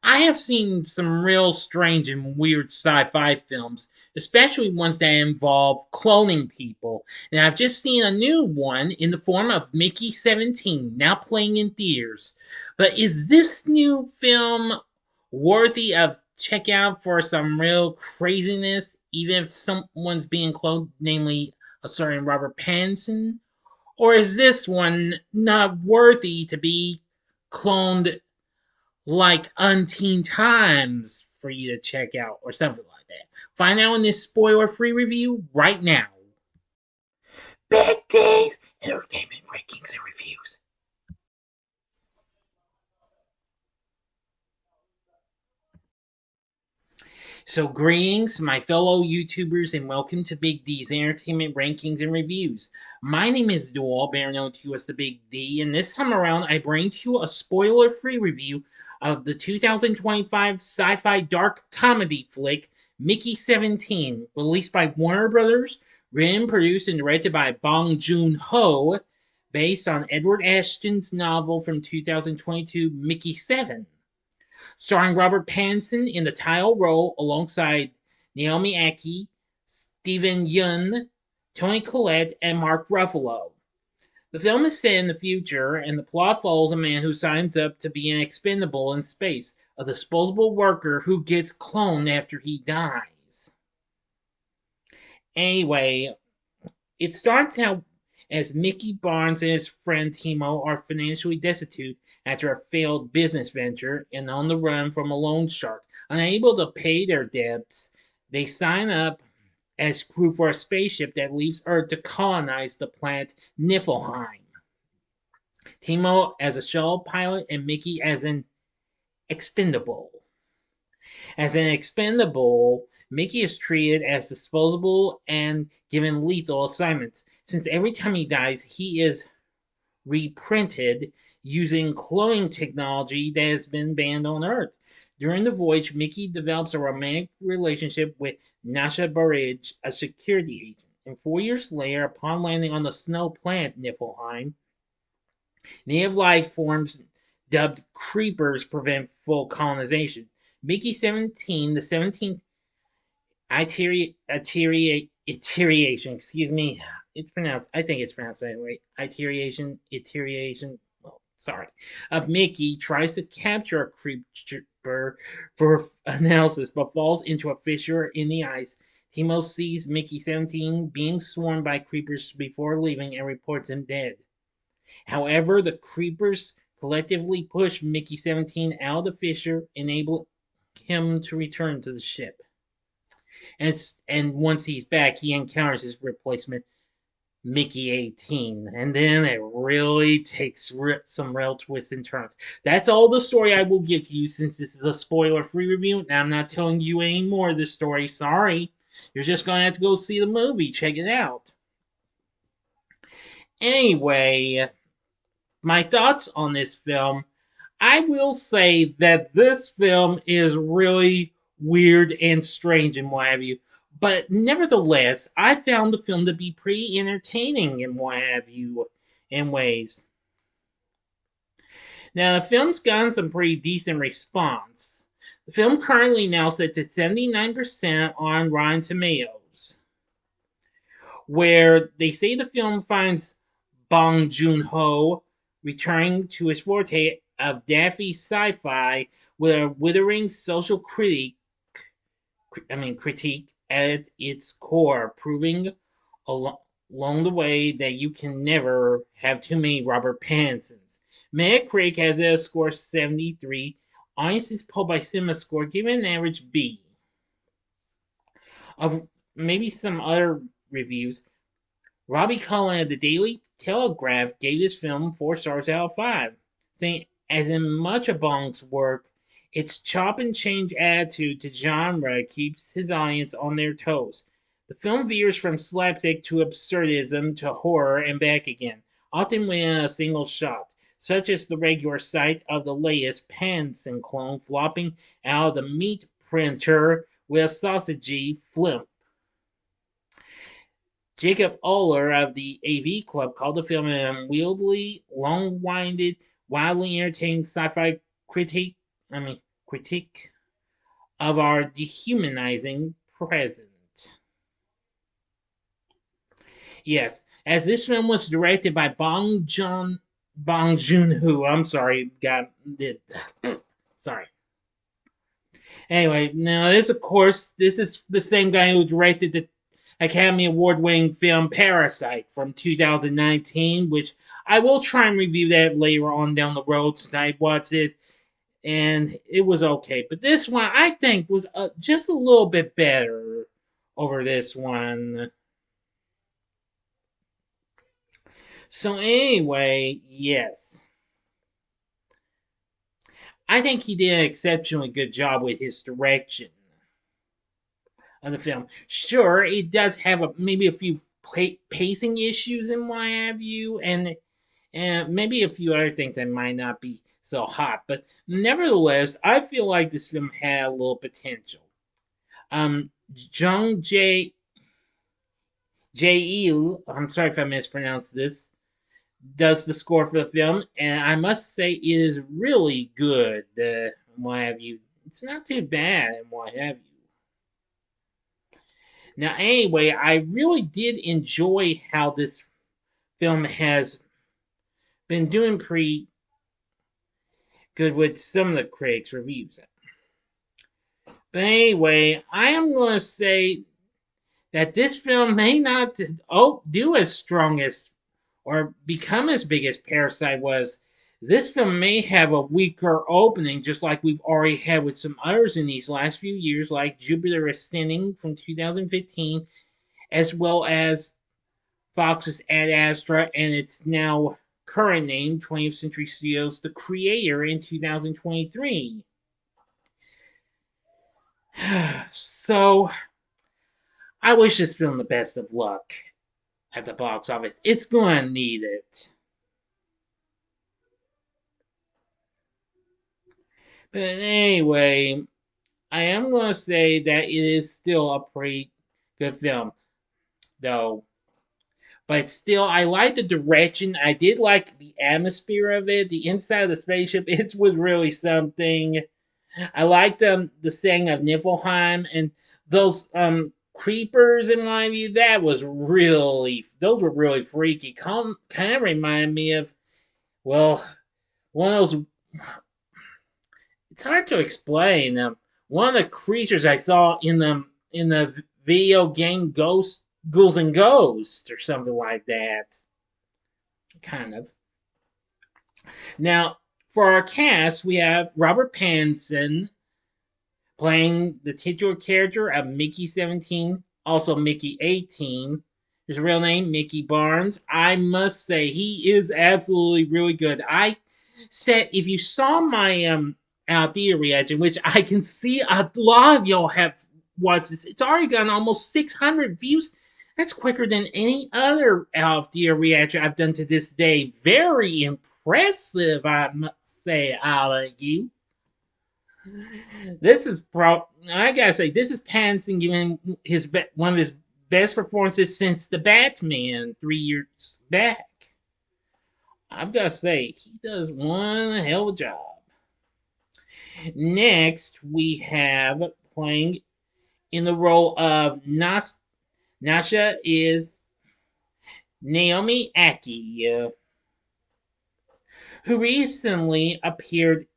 I have seen some real strange and weird sci-fi films, especially ones that involve cloning people. And I've just seen a new one in the form of Mickey 17, now playing in theaters. But is this new film worthy of check out for some real craziness, even if someone's being cloned, namely a certain Robert Pattinson? Or is this one not worthy to be cloned like umpteen times for you to check out or something like that? Find out in this spoiler free review right now. Big D's Entertainment Rankings and Reviews. So, greetings, my fellow YouTubers, and welcome to Big D's Entertainment Rankings and Reviews. My name is Dual, better known to you as the Big D, and this time around I bring to you a spoiler free review of the 2025 sci fi dark comedy flick Mickey 17, released by Warner Brothers, written, produced, and directed by Bong Joon Ho, based on Edward Ashton's novel from 2022, Mickey 7, starring Robert Pattinson in the title role alongside Naomi Ackie, Stephen Yeun, Toni Collette, and Mark Ruffalo. The film is set in the future, and the plot follows a man who signs up to be an expendable in space, a disposable worker who gets cloned after he dies. Anyway, it starts out as Mickey Barnes and his friend Timo are financially destitute after a failed business venture and on the run from a loan shark. Unable to pay their debts, they sign up as crew for a spaceship that leaves Earth to colonize the planet Niflheim. Timo as a shuttle pilot and Mickey as an expendable. As an expendable, Mickey is treated as disposable and given lethal assignments, since every time he dies, he is reprinted using cloning technology that has been banned on Earth. During the voyage, Mickey develops a romantic relationship with Nasha Burridge, a security agent. And 4 years later, upon landing on the snow planet Niflheim, native life forms dubbed creepers prevent full colonization. Mickey 17, the 17th iteration, excuse me, it's pronounced, I think it's pronounced that way, iteration, well, sorry, of Mickey tries to capture a creeper for analysis, but falls into a fissure in the ice. Timo sees Mickey 17 being swarmed by creepers before leaving and reports him dead. However, the creepers collectively push Mickey 17 out of the fissure, enabling him to return to the ship. And once he's back, he encounters his replacement, Mickey 18. And then it really takes some real twists and turns. That's all the story I will give to you since this is a spoiler free review. And I'm not telling you any more of this story. Sorry. You're just going to have to go see the movie. Check it out. Anyway, my thoughts on this film. I will say that this film is really weird and strange and what have you. But nevertheless, I found the film to be pretty entertaining and what have you in ways. Now, the film's gotten some pretty decent response. The film currently now sits at 79% on Rotten Tomatoes, where they say the film finds Bong Joon Ho returning to his forte of daffy sci-fi with a withering social critique at its core, proving along the way that you can never have too many Robert Pattinsons. Metacritic has a score 73. Audiences polled by CinemaScore give it an average B. Of maybe some other reviews, Robbie Cullen of the Daily Telegraph gave this film 4 stars out of 5, saying, as in much of Bong's work, its chop and change attitude to genre keeps his audience on their toes. The film veers from slapstick to absurdism to horror and back again, often within a single shot, such as the regular sight of the latest Pattinson clone flopping out of the meat printer with a sausagey flimp. Jacob Oller of the AV Club called the film an unwieldy, long-winded, wildly entertaining sci-fi critique of our dehumanizing present. Yes, as this film was directed by Bong Joon Ho. I'm sorry, got did. Sorry. Anyway, now this, of course, this is the same guy who directed the Academy Award-winning film Parasite from 2019, which I will try and review that later on down the road since I watched it, and it was okay. But this one, I think, was just a little bit better over this one. So anyway, yes. I think he did an exceptionally good job with his direction of the film. Sure, it does have maybe a few pacing issues and what have you, and maybe a few other things that might not be so hot. But nevertheless, I feel like this film had a little potential. Jung Il, I'm sorry if I mispronounced this, does the score for the film, and I must say it is really good. What have you? It's not too bad, and what have you. Now, anyway, I really did enjoy how this film has been doing pretty good with some of the critics' reviews. But anyway, I am going to say that this film may not do as strong as or become as big as Parasite was. This film may have a weaker opening, just like we've already had with some others in these last few years, like Jupiter Ascending from 2015, as well as Fox's Ad Astra and its now current name, 20th Century Studios' The Creator in 2023. So, I wish this film the best of luck at the box office. It's going to need it. But anyway, I am going to say that it is still a pretty good film, though. But still, I like the direction. I did like the atmosphere of it. The inside of the spaceship, it was really something. I liked the setting of Niflheim and those creepers and what have you. Those were really freaky. Kind of remind me of, well, one of those. It's hard to explain. One of the creatures I saw in the video game Ghouls and Ghosts or something like that. Kind of. Now, for our cast, we have Robert Pattinson playing the titular character of Mickey 17, also Mickey 18. His real name, Mickey Barnes. I must say, he is absolutely really good. I said, if you saw my out theater reaction, which I can see a lot of y'all have watched this, it's already gotten almost 600 views. That's quicker than any other out theater reaction I've done to this day. Very impressive, I must say, all of you. This is I gotta say, this is Pattinson giving one of his best performances since the Batman 3 years back. I've gotta say, he does one hell of a job. Next, we have playing in the role of Nasha is Naomi Ackie, who recently appeared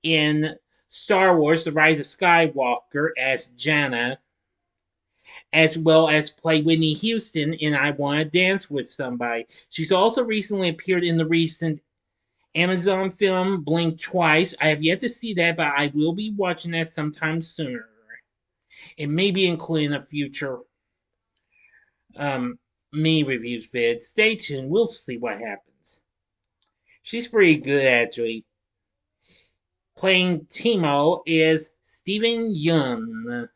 in Star Wars: The Rise of Skywalker as Janna, as well as play Whitney Houston in I Want to Dance with Somebody. She's also recently appeared in the recent Amazon film Blink Twice. I have yet to see that, but I will be watching that sometime sooner. It may be included in a future mini reviews vid. Stay tuned. We'll see what happens. She's pretty good, actually. Playing Timo is Steven Yeun.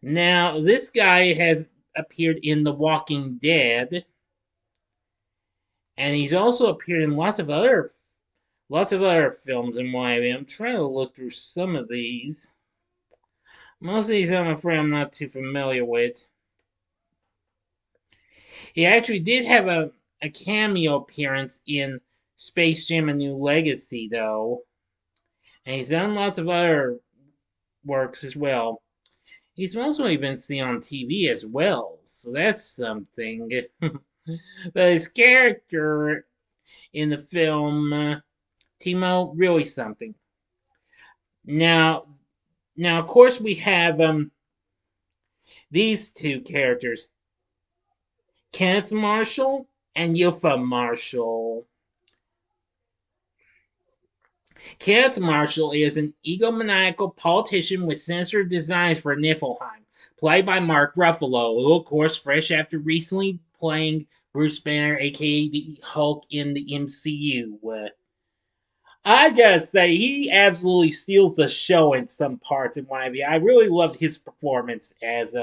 Now, this guy has appeared in The Walking Dead, and he's also appeared in lots of other films and what have you. I'm trying to look through some of these. Most of these, I'm afraid, I'm not too familiar with. He actually did have a cameo appearance in Space Jam: A New Legacy, though. And he's done lots of other works as well. He's mostly been seen on TV as well, so that's something. But his character in the film, Timo, really something. Now, now, of course, we have these two characters, Kenneth Marshall and Yufa Marshall. Kenneth Marshall is an egomaniacal politician with sinister designs for Niflheim, played by Mark Ruffalo, who, of course, fresh after recently playing Bruce Banner, aka the Hulk in the MCU. I gotta say, he absolutely steals the show in some parts in my view. I really loved his performance as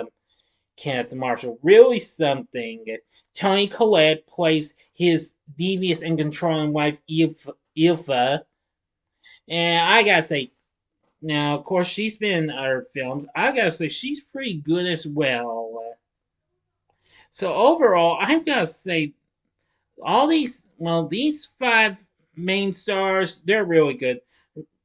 Kenneth Marshall. Really something. Toni Collette plays his devious and controlling wife, Ilfa. And I gotta say, now, of course, she's been in other films. I gotta say, she's pretty good as well. So, overall, I've gotta say, all these, well, these five main stars, they're really good.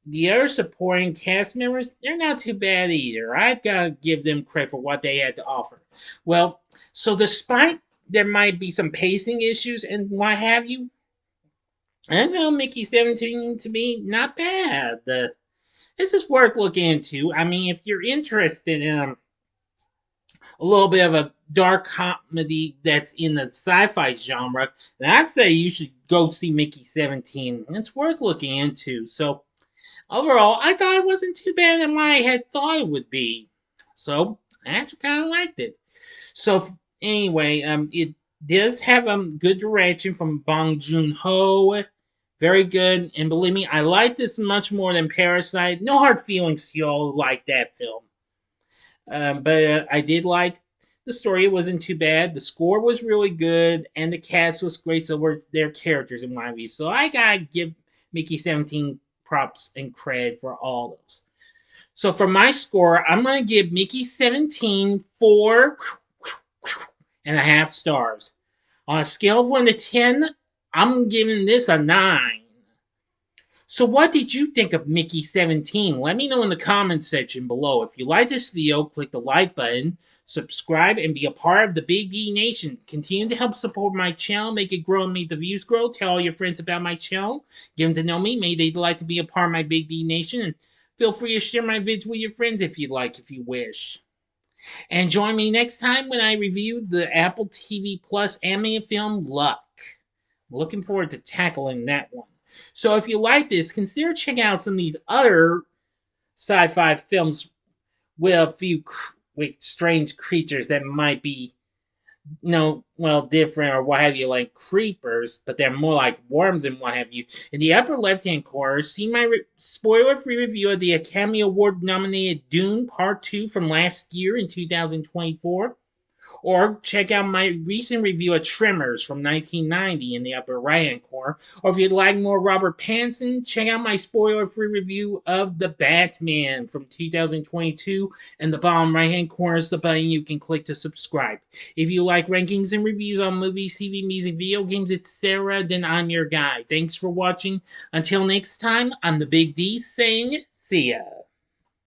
The other supporting cast members, they're not too bad either. I've got to give them credit for what they had to offer. Well, so despite there might be some pacing issues and what have you, I found Mickey 17 to be not bad. This is worth looking into. I mean, if you're interested in a little bit of a dark comedy that's in the sci-fi genre, then I'd say you should go see Mickey 17. It's worth looking into. So, overall, I thought it wasn't too bad than what I had thought it would be. So, I actually kind of liked it. So, anyway, it does have good direction from Bong Joon-ho. Very good. And believe me, I like this much more than Parasite. No hard feelings, y'all like that film. But I did like the story. It wasn't too bad. The score was really good, and the cast was great. So were their characters in my view. So I gotta give Mickey 17 props and credit for all those. So for my score, I'm gonna give Mickey 17 4.5 stars. On a scale of 1 to 10, I'm giving this a 9. So what did you think of Mickey 17? Let me know in the comment section below. If you like this video, click the like button, subscribe, and be a part of the Big D Nation. Continue to help support my channel, make it grow and make the views grow. Tell all your friends about my channel. Get them to know me. Maybe they'd like to be a part of my Big D Nation. And feel free to share my vids with your friends if you'd like, if you wish. And join me next time when I review the Apple TV Plus animated film Luck. I'm looking forward to tackling that one. So if you like this, consider checking out some of these other sci-fi films with a few with strange creatures that might be, different or what have you, like creepers, but they're more like worms and what have you. In the upper left-hand corner, see my spoiler-free review of the Academy Award-nominated Dune Part 2 from last year in 2024. Or check out my recent review of Tremors from 1990 in the upper right-hand corner. Or if you'd like more Robert Pattinson, check out my spoiler-free review of The Batman from 2022. And the bottom right-hand corner is the button you can click to subscribe. If you like rankings and reviews on movies, TV, music, video games, etc., then I'm your guy. Thanks for watching. Until next time, I'm the Big D saying, see ya.